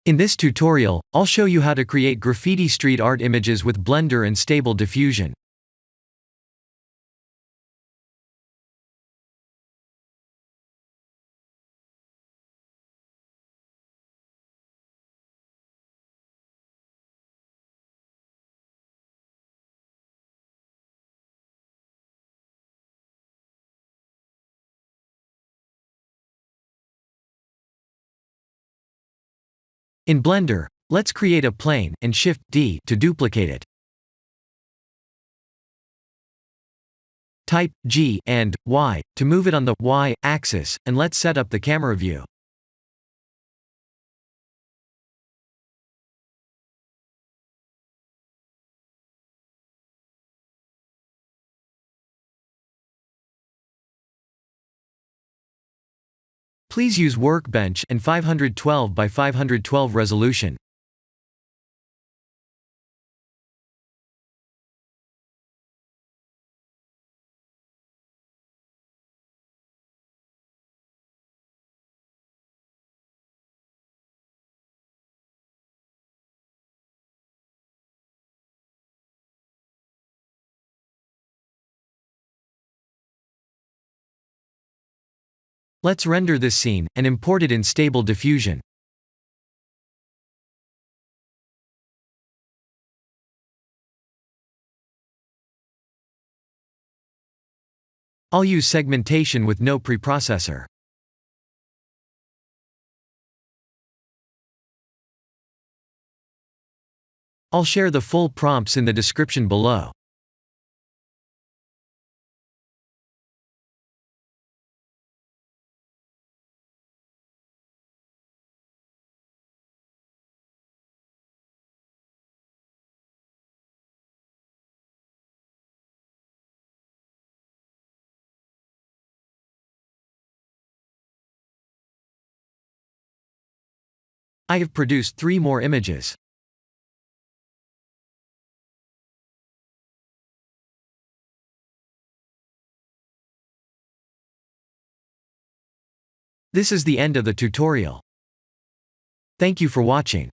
In this tutorial, I'll show you how to create graffiti street art images with Blender and Stable Diffusion. In Blender, let's create a plane and Shift-D to duplicate it. Type G and Y to move it on the Y axis, and let's set up the camera view. Please use Workbench and 512 by 512 resolution. Let's render this scene and import it in Stable Diffusion. I'll use segmentation with no preprocessor. I'll share the full prompts in the description below. I have produced 3 more images. This is the end of the tutorial. Thank you for watching.